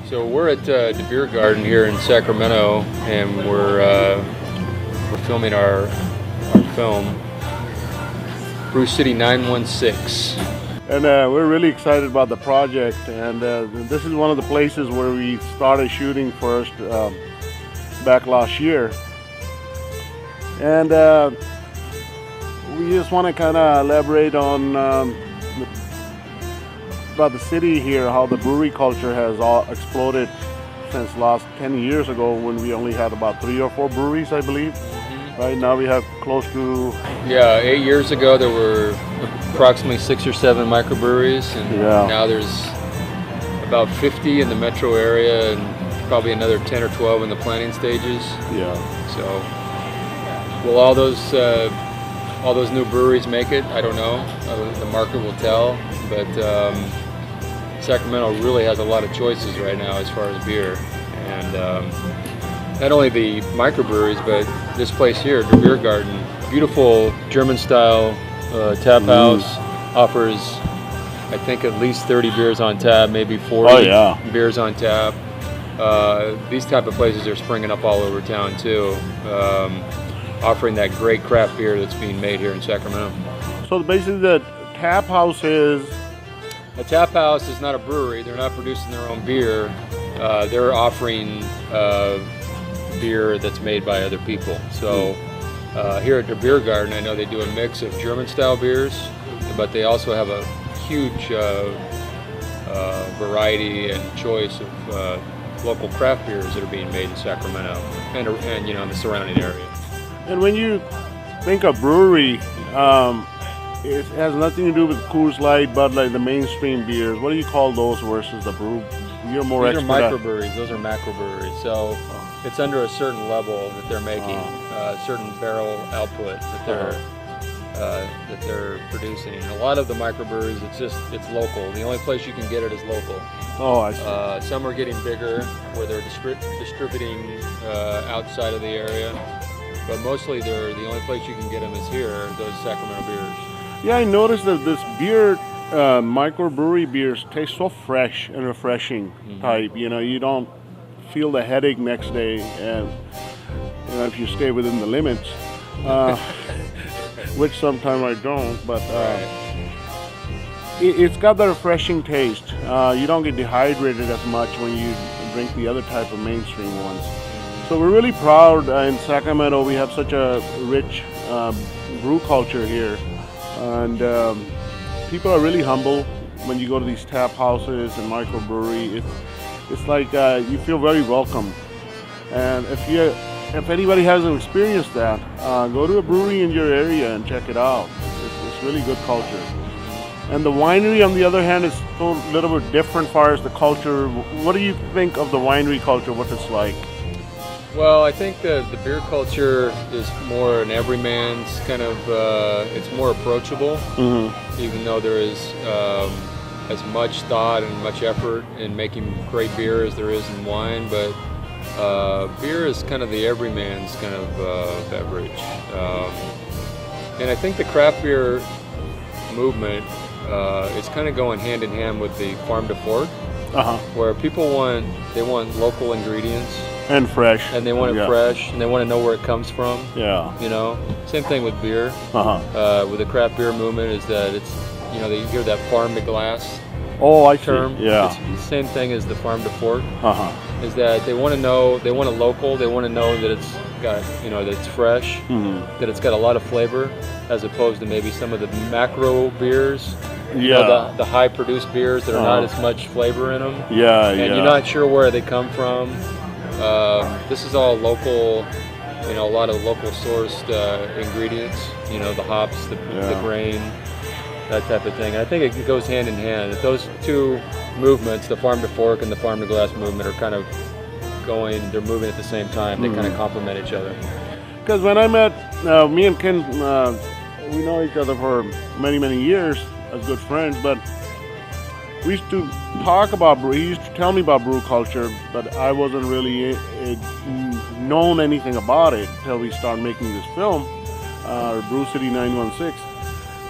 So we're at the beer garden here in Sacramento, and we're filming our film, Brew City 916. And we're really excited about the project, and this is one of the places where we started shooting first back last year. And we just want to kind of elaborate on about the city here, how the brewery culture has all exploded since last 10 years ago, when we only had about 3 or 4 breweries, I believe. Mm-hmm. Right now we have close to... Yeah, 8 years ago there were approximately 6 or 7 microbreweries, and now there's about 50 in the metro area, and probably another 10 or 12 in the planning stages. Yeah. So, will all those new breweries make it? I don't know. The market will tell. But Sacramento really has a lot of choices right now as far as beer, and not only the microbreweries, but this place here, the beer garden, beautiful German-style tap house, offers, I think, at least 30 beers on tap, maybe 40 beers on tap. These type of places are springing up all over town too, offering that great craft beer that's being made here in Sacramento. So basically the tap house is... A tap house is not a brewery. They're not producing their own beer. They're offering beer that's made by other people. So here at the beer garden, I know they do a mix of German-style beers, but they also have a huge variety and choice of local craft beers that are being made in Sacramento and in the surrounding area. And when you think of brewery, it has nothing to do with Coors Light, Bud Light, the mainstream beers. What do you call those versus the brew? You're more These expert. are microbreweries. Those are macrobreweries. So it's under a certain level that they're making, a certain barrel output that they're producing. And a lot of the microbreweries, it's local. The only place you can get it is local. Oh, I see. Some are getting bigger, where they're distributing outside of the area. But mostly, the only place you can get them is here, those Sacramento beers. Yeah, I noticed that this beer, microbrewery beers taste so fresh and refreshing type. You know, you don't feel the headache next day, and if you stay within the limits, which sometimes I don't. But it's got the refreshing taste. You don't get dehydrated as much when you drink the other type of mainstream ones. So we're really proud in Sacramento. We have such a rich brew culture here. And people are really humble when you go to these tap houses and microbrewery. It's like you feel very welcome. And if anybody hasn't experienced that, go to a brewery in your area and check it out. It's really good culture. And the winery, on the other hand, is a little bit different as far as the culture. What do you think of the winery culture? What it's like? Well, I think the beer culture is more an everyman's kind of, it's more approachable, even though there is as much thought and much effort in making great beer as there is in wine, but beer is kind of the everyman's kind of beverage. And I think the craft beer movement is kind of going hand in hand with the farm to fork, where people want local ingredients. And fresh. And they want it fresh, and they want to know where it comes from. Yeah. You know, same thing with beer. With the craft beer movement is that it's, you hear that farm to glass term. Yeah. It's the same thing as the farm to fork. Is that they want to know, they want a local, they want to know that it's got, that it's fresh, that it's got a lot of flavor, as opposed to maybe some of the macro beers. The high produced beers that are not as much flavor in them. And you're not sure where they come from. This is all local, a lot of local sourced ingredients, the hops, the grain, that type of thing. And I think it goes hand in hand. Those two movements, the farm to fork and the farm to glass movement, are kind of they're moving at the same time. They kind of complement each other. Because when I met, me and Ken, we know each other for many, many years as good friends, but we used to talk about brew. He used to tell me about brew culture, but I wasn't really known anything about it until we started making this film, Brew City 916.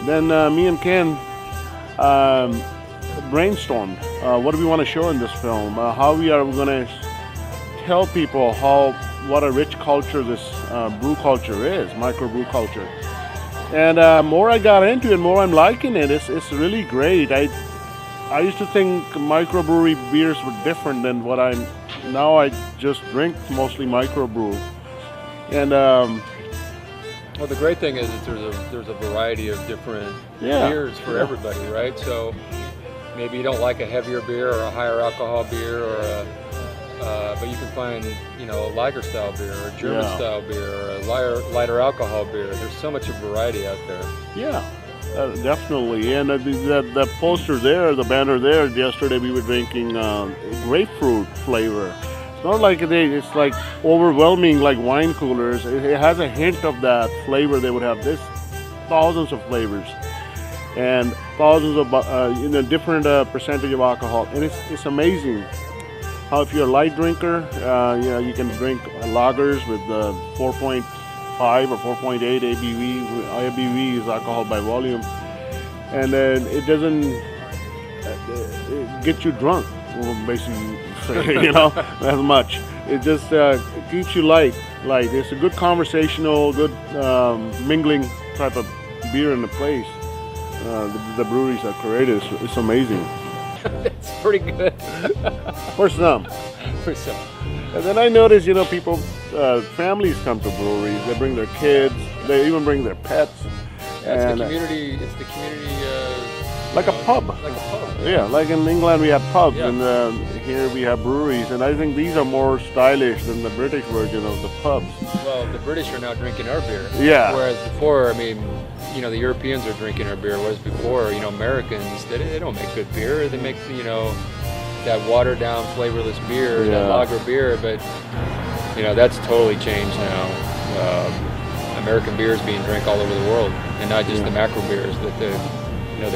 Then me and Ken brainstormed what do we want to show in this film? How we are going to tell people what a rich culture this brew culture is, microbrew culture. And more I got into it, more I'm liking it. It's really great. I used to think microbrewery beers were different than what now I just drink mostly microbrew. And well, the great thing is that there's a variety of different beers for everybody, right? So maybe you don't like a heavier beer or a higher alcohol beer, or but you can find a lager style beer or a German style beer or a lighter alcohol beer. There's so much variety out there. Yeah. Definitely, and the poster there, the banner there. Yesterday we were drinking grapefruit flavor. It's not like it's like overwhelming like wine coolers. It has a hint of that flavor they would have. There's thousands of flavors and thousands of different percentage of alcohol, and it's amazing how if you're a light drinker, you can drink lagers with 4.5 or 4.8 ABV. ABV is alcohol by volume, and then it doesn't get you drunk. Well, basically, as much. It just keeps you light. It's a good conversational, good mingling type of beer in the place. The breweries that create it, it's amazing. It's pretty good. For some. For some. And then I notice, people, families come to breweries. They bring their kids. They even bring their pets. Yeah, it's the community. Like a pub. Like a pub. Yeah, like in England we have pubs, and here we have breweries. And I think these are more stylish than the British version of the pubs. Well, the British are now drinking our beer. Yeah. Whereas before, the Europeans are drinking our beer. Whereas before, Americans, they don't make good beer. They make, that watered down flavorless beer, that lager beer, but that's totally changed now. American beer is being drank all over the world, and not just the macro beers, but the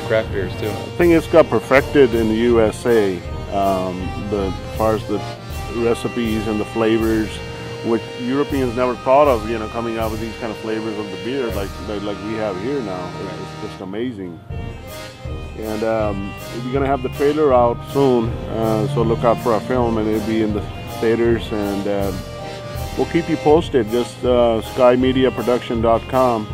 craft beers too. I think it's got perfected in the USA, as far as the recipes and the flavors, which Europeans never thought of, coming out with these kind of flavors of the beer like we have here now. It's just amazing. And we're going to have the trailer out soon, so look out for our film, and it'll be in the theaters, and we'll keep you posted. Just SkyMediaProduction.com.